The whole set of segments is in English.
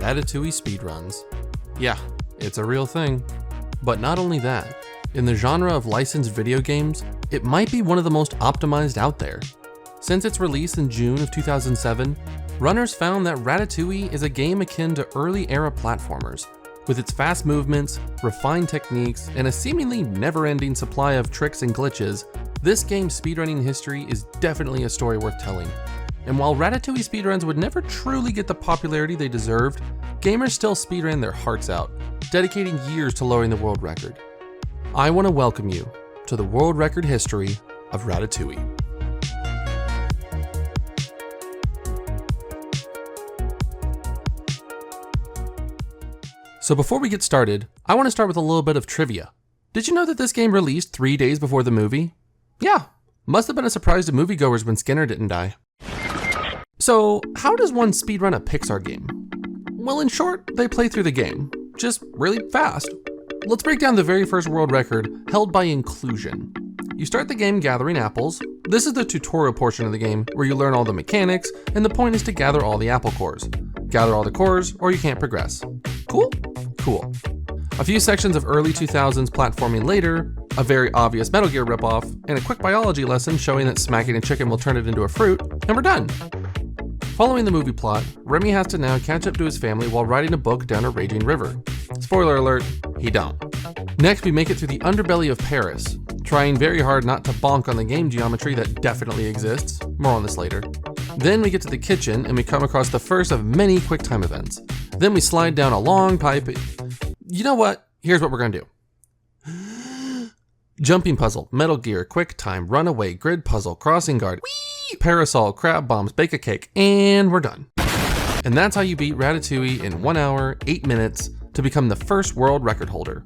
Ratatouille speedruns. Yeah, it's a real thing. But not only that, in the genre of licensed video games, it might be one of the most optimized out there. Since its release in June of 2007, runners found that Ratatouille is a game akin to early era platformers. With its fast movements, refined techniques, and a seemingly never-ending supply of tricks and glitches, this game's speedrunning history is definitely a story worth telling. And while Ratatouille speedruns would never truly get the popularity they deserved, gamers still speedran their hearts out, dedicating years to lowering the world record. I want to welcome you to the world record history of Ratatouille. So before we get started, I want to start with a little bit of trivia. Did you know that this game released 3 days before the movie? Yeah, must have been a surprise to moviegoers when Skinner didn't die. So how does one speedrun a Pixar game? Well, in short, they play through the game, just really fast. Let's break down the very first world record held by Inclusion. You start the game gathering apples. This is the tutorial portion of the game where you learn all the mechanics, and the point is to gather all the apple cores. Gather all the cores or you can't progress. Cool? Cool. A few sections of early 2000s platforming later, a very obvious Metal Gear ripoff, and a quick biology lesson showing that smacking a chicken will turn it into a fruit, and we're done. Following the movie plot, Remy has to now catch up to his family while riding a book down a raging river. Spoiler alert, he don't. Next, we make it through the underbelly of Paris, trying very hard not to bonk on the game geometry that definitely exists. More on this later. Then we get to the kitchen and we come across the first of many QuickTime events. Then we slide down a long pipe. You know what? Here's what we're gonna do. Jumping puzzle, Metal Gear, QuickTime, Runaway, Grid puzzle, Crossing Guard, whee, Parasol, Crab Bombs, Bake a Cake, and we're done. And that's how you beat Ratatouille in 1 hour, 8 minutes to become the first world record holder.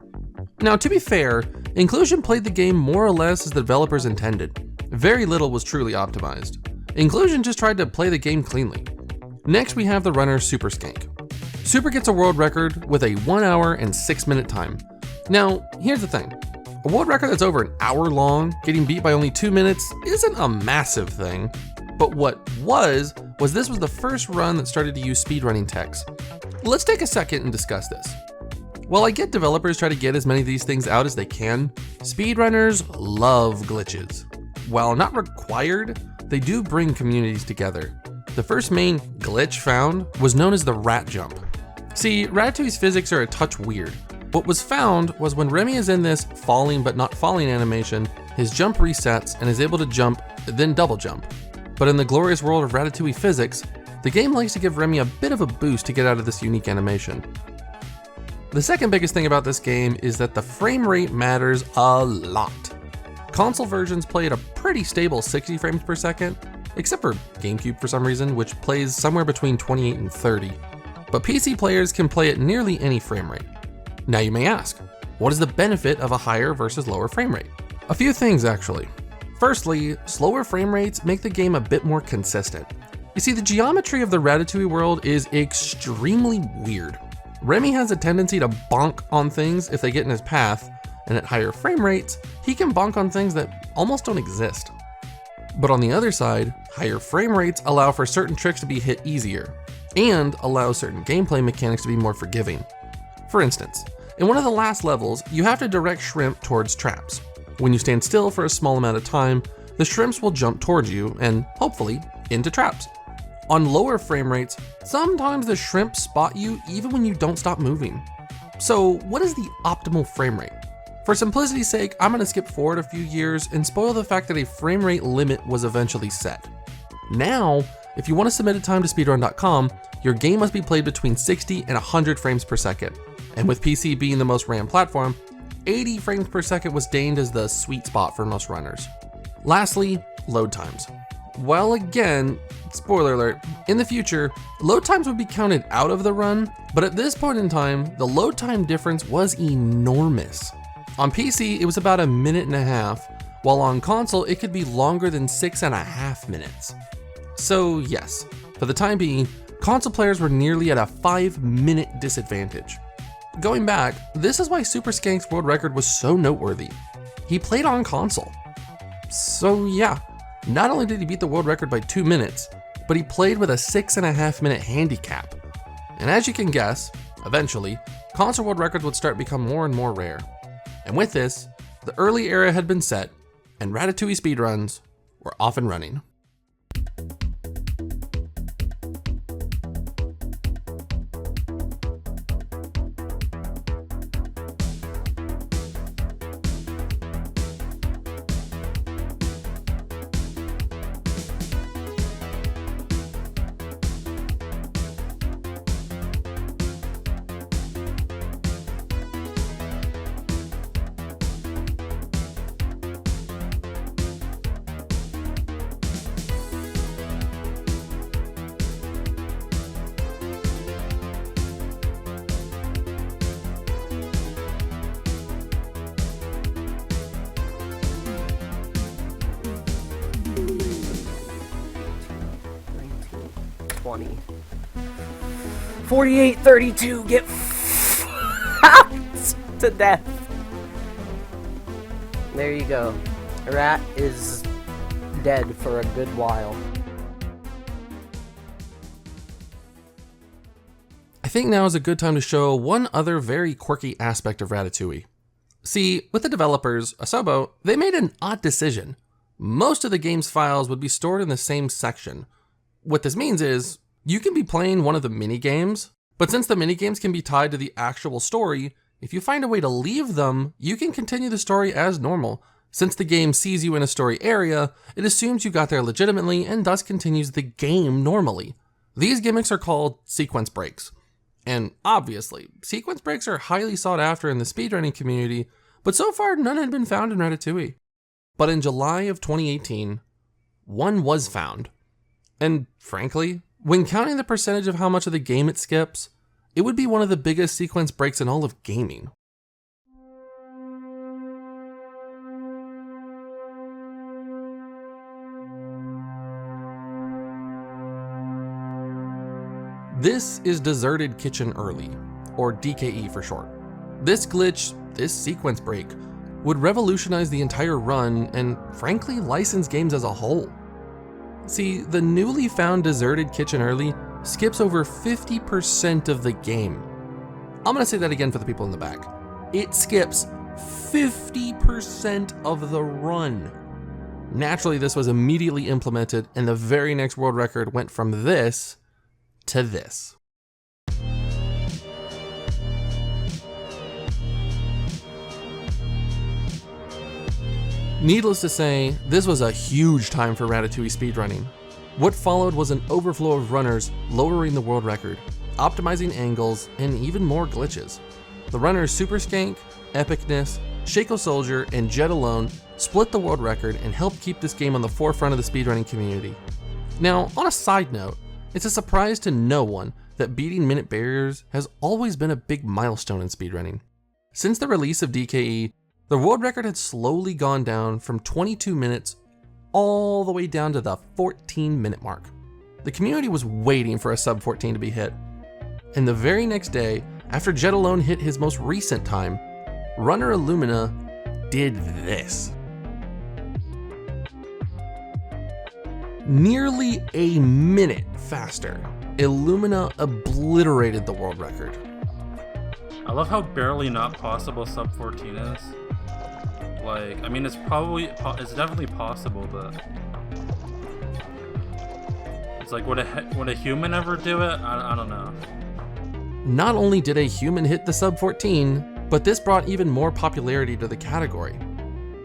Now, to be fair, Inclusion played the game more or less as the developers intended. Very little was truly optimized. Inclusion just tried to play the game cleanly. Next, we have the runner Super Skank. Super gets a world record with a 1 hour and 6 minute time. Now, here's the thing. A world record that's over an hour long, getting beat by only 2 minutes, isn't a massive thing. But what was this was the first run that started to use speedrunning techs. Let's take a second and discuss this. While I get developers try to get as many of these things out as they can, speedrunners love glitches. While not required, they do bring communities together. The first main glitch found was known as the rat jump. See, Ratatouille's physics are a touch weird. What was found was when Remy is in this falling but not falling animation, his jump resets and is able to jump, then double jump. But in the glorious world of Ratatouille physics, the game likes to give Remy a bit of a boost to get out of this unique animation. The second biggest thing about this game is that the frame rate matters a lot. Console versions play at a pretty stable 60 frames per second, except for GameCube for some reason, which plays somewhere between 28 and 30. But PC players can play at nearly any frame rate. Now you may ask, what is the benefit of a higher versus lower frame rate? A few things actually. Firstly, slower frame rates make the game a bit more consistent. You see, the geometry of the Ratatouille world is extremely weird. Remy has a tendency to bonk on things if they get in his path, and at higher frame rates, he can bonk on things that almost don't exist. But on the other side, higher frame rates allow for certain tricks to be hit easier, and allow certain gameplay mechanics to be more forgiving. For instance, in one of the last levels, you have to direct shrimp towards traps. When you stand still for a small amount of time, the shrimps will jump towards you and, hopefully, into traps. On lower frame rates, sometimes the shrimps spot you even when you don't stop moving. So what is the optimal frame rate? For simplicity's sake, I'm gonna skip forward a few years and spoil the fact that a frame rate limit was eventually set. Now, if you want to submit a time to speedrun.com, your game must be played between 60 and 100 frames per second. And with PC being the most ran platform, 80 frames per second was deemed as the sweet spot for most runners. Lastly, load times. Well, again, spoiler alert, in the future, load times would be counted out of the run, but at this point in time, the load time difference was enormous. On PC, it was about 1.5 minutes, while on console, it could be longer than 6.5 minutes. So yes, for the time being, console players were nearly at a 5-minute disadvantage. Going back, this is why Super Skank's world record was so noteworthy. He played on console. So yeah, not only did he beat the world record by 2 minutes, but he played with a 6.5 minute handicap. And as you can guess, eventually, console world records would start become more and more rare. And with this, the early era had been set, and Ratatouille speedruns were off and running. $20. 48.32. Get to death. There you go. Rat is dead for a good while. I think now is a good time to show one other very quirky aspect of Ratatouille. See, with the developers, Asobo, they made an odd decision. Most of the game's files would be stored in the same section. What this means is, you can be playing one of the mini-games, but since the mini-games can be tied to the actual story, if you find a way to leave them, you can continue the story as normal. Since the game sees you in a story area, it assumes you got there legitimately and thus continues the game normally. These gimmicks are called sequence breaks. And obviously, sequence breaks are highly sought after in the speedrunning community, but so far none had been found in Ratatouille. But in July of 2018, one was found. And frankly, when counting the percentage of how much of the game it skips, it would be one of the biggest sequence breaks in all of gaming. This is Deserted Kitchen Early, or DKE for short. This glitch, this sequence break, would revolutionize the entire run and frankly Liscened Games as a whole. See, the newly found Deserted Kitchen Early skips over 50% of the game. I'm gonna say that again for the people in the back. It skips 50% of the run. Naturally, this was immediately implemented and the very next world record went from this to this. Needless to say, this was a huge time for Ratatouille speedrunning. What followed was an overflow of runners lowering the world record, optimizing angles, and even more glitches. The runners Super Skank, Epicness, Shaco Soldier, and Jet Alone split the world record and helped keep this game on the forefront of the speedrunning community. Now, on a side note, it's a surprise to no one that beating minute barriers has always been a big milestone in speedrunning. Since the release of DKE, the world record had slowly gone down from 22 minutes all the way down to the 14-minute mark. The community was waiting for a sub 14 to be hit. And the very next day, after Jet Alone hit his most recent time, runner Illumina did this. Nearly a minute faster, Illumina obliterated the world record. I love how barely not possible sub 14 is. Like, I mean, it's definitely possible, but it's like, would a human ever do it? I don't know. Not only did a human hit the sub 14, but this brought even more popularity to the category.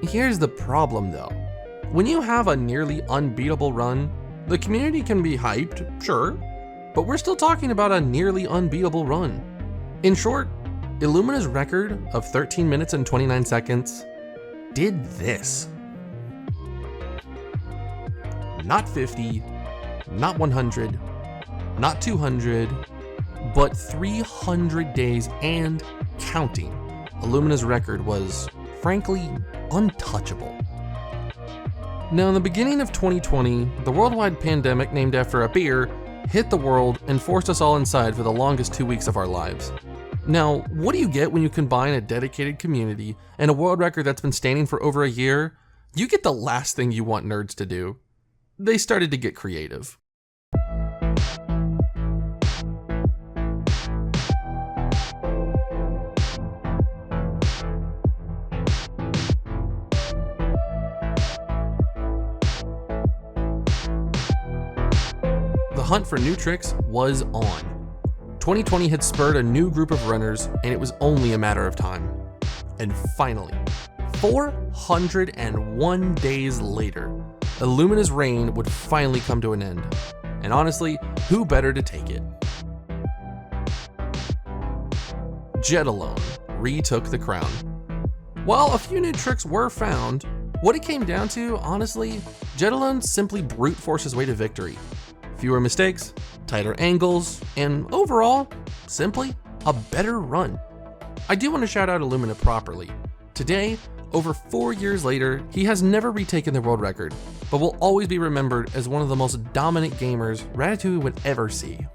Here's the problem though. When you have a nearly unbeatable run, the community can be hyped, sure, but we're still talking about a nearly unbeatable run. In short, Illumina's record of 13 minutes and 29 seconds did this. Not 50, not 100, not 200, but 300 days and counting. Illumina's record was, frankly, untouchable. Now, in the beginning of 2020, the worldwide pandemic named after a beer hit the world and forced us all inside for the longest 2 weeks of our lives. Now, what do you get when you combine a dedicated community and a world record that's been standing for over a year? You get the last thing you want nerds to do. They started to get creative. hunt for new tricks was on. 2020 had spurred a new group of runners, and it was only a matter of time. And finally, 401 days later, Illumina's reign would finally come to an end. And honestly, who better to take it? Jet Alone retook the crown. While a few new tricks were found, what it came down to, honestly, Jet Alone simply brute forced his way to victory. Fewer mistakes, tighter angles, and overall, simply a better run. I do want to shout out Illumina properly. Today, over 4 years later, he has never retaken the world record, but will always be remembered as one of the most dominant gamers Ratatouille would ever see.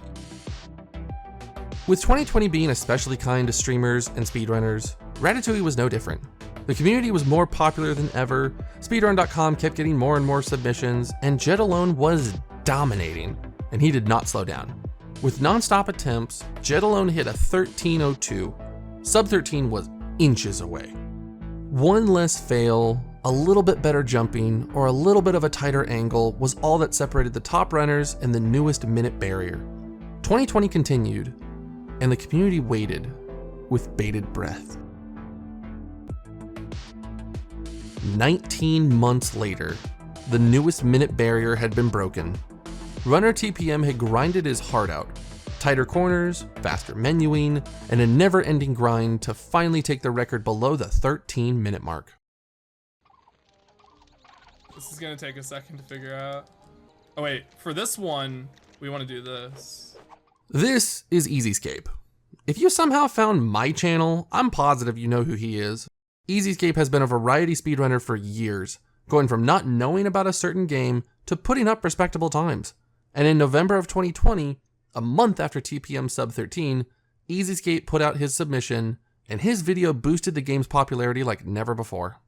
With 2020 being especially kind to streamers and speedrunners, Ratatouille was no different. The community was more popular than ever, Speedrun.com kept getting more and more submissions, and Jet Alone was dominating, and he did not slow down. With non-stop attempts, Jet Alone hit a 13:02. Sub 13 was inches away. One less fail, a little bit better jumping, or a little bit of a tighter angle was all that separated the top runners and the newest minute barrier. 2020 continued, and the community waited with bated breath. 19 months later, the newest minute barrier had been broken. Runner TPM had grinded his heart out. Tighter corners, faster menuing, and a never-ending grind to finally take the record below the 13-minute mark. This is gonna take a second to figure out. Oh wait, for this one, we want to do this. This is Easyscape. If you somehow found my channel, I'm positive you know who he is. Easyscape has been a variety speedrunner for years, going from not knowing about a certain game to putting up respectable times. And in November of 2020, a month after TPM sub 13, Easyscape put out his submission, and his video boosted the game's popularity like never before.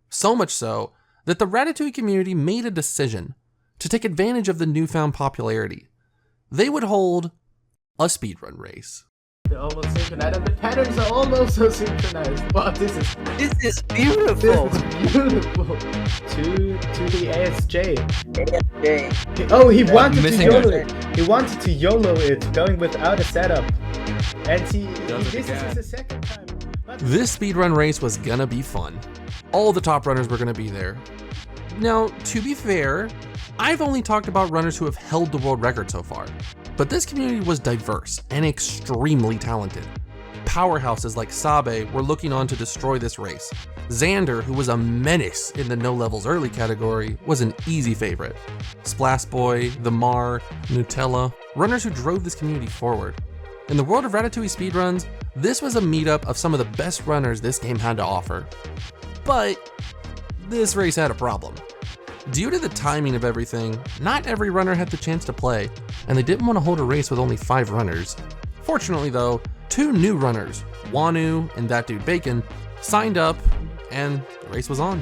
So much so that the Ratatouille community made a decision to take advantage of the newfound popularity. They would hold a speedrun race. They're almost synchronized, and the patterns are almost so synchronized. Wow, this is beautiful. This is beautiful. To the ASJ. ASJ. Oh, he wanted to missing YOLO it. it. He wanted to YOLO it, going without a setup. And Does it this again. is the second time. But This speedrun race was gonna be fun. All the top runners were gonna be there. Now, to be fair, I've only talked about runners who have held the world record so far, but this community was diverse and extremely talented. Powerhouses like Sabe were looking on to destroy this race. Xander, who was a menace in the no levels early category, was an easy favorite. Splash Boy, The Mar, Nutella, runners who drove this community forward. In the world of Ratatouille speedruns, this was a meetup of some of the best runners this game had to offer. But this race had a problem. Due to the timing of everything, not every runner had the chance to play, and they didn't want to hold a race with only 5 runners. Fortunately though, 2 new runners, Wanu and That Dude Bacon, signed up, and the race was on.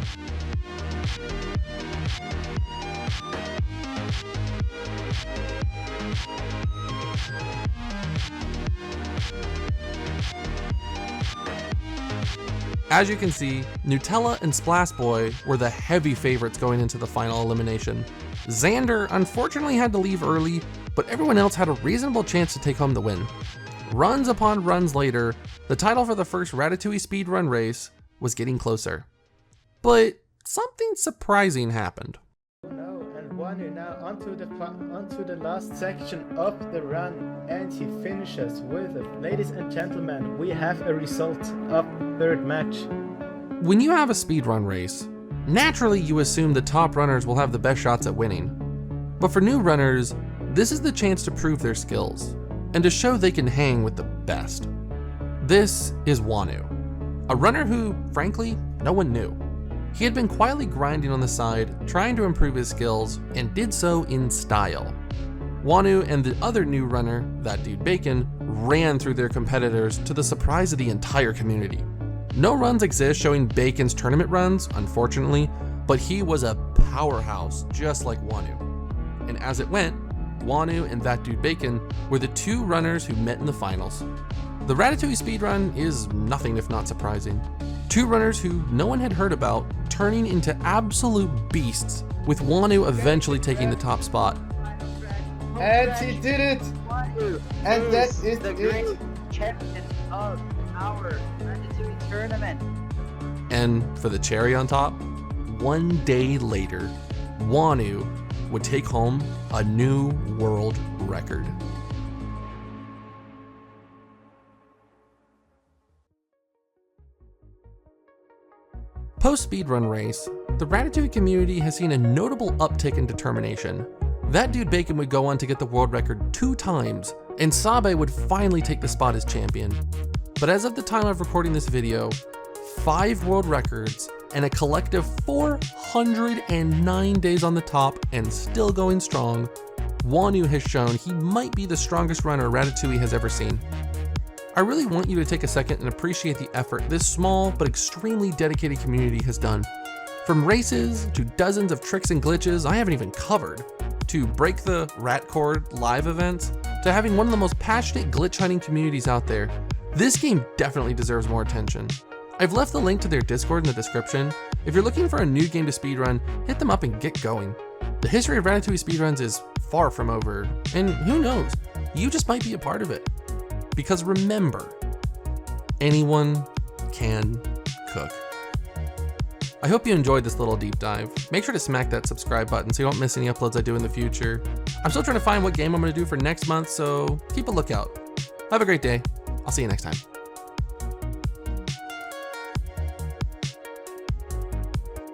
As you can see, Nutella and Splash Boy were the heavy favorites going into the final elimination. Xander unfortunately had to leave early, but everyone else had a reasonable chance to take home the win. Runs upon runs later, the title for the first Ratatouille speedrun race was getting closer. But something surprising happened. no, and Wanu now onto the last section of the run, and he finishes with it. Ladies and gentlemen, we have a result of third match. When you have a speedrun race, naturally you assume the top runners will have the best shots at winning. But for new runners, this is the chance to prove their skills, and to show they can hang with the best. This is Wanu, a runner who, frankly, no one knew. He had been quietly grinding on the side, trying to improve his skills, and did so in style. Wanu and the other new runner, That Dude Bacon, ran through their competitors to the surprise of the entire community. No runs exist showing Bacon's tournament runs, unfortunately, but he was a powerhouse just like Wanu. And as it went, Wanu and That Dude Bacon were the 2 runners who met in the finals. The Ratatouille speedrun is nothing if not surprising. 2 runners who no one had heard about turning into absolute beasts, with Wanu eventually taking the top spot. And he did it! And that is the it. great champion of our Ratatouille tournament. And for the cherry on top, 1 day later, Wanu would take home a new world record. Post Speedrun Race, the Ratatouille community has seen a notable uptick in determination. That dude Bacon would go on to get the world record 2 times, and Sabe would finally take the spot as champion. But as of the time of recording this video, 5 world records and a collective 409 days on the top and still going strong, Wanu has shown he might be the strongest runner Ratatouille has ever seen. I really want you to take a second and appreciate the effort this small but extremely dedicated community has done. From races to dozens of tricks and glitches I haven't even covered, to Break the Ratcord live events, to having one of the most passionate glitch hunting communities out there, this game definitely deserves more attention. I've left the link to their Discord in the description. If you're looking for a new game to speedrun, hit them up and get going. The history of Ratatouille speedruns is far from over, and who knows, you just might be a part of it. Because remember, anyone can cook. I hope you enjoyed this little deep dive. Make sure to smack that subscribe button so you don't miss any uploads I do in the future. I'm still trying to find what game I'm gonna do for next month, so keep a lookout. Have a great day. I'll see you next time.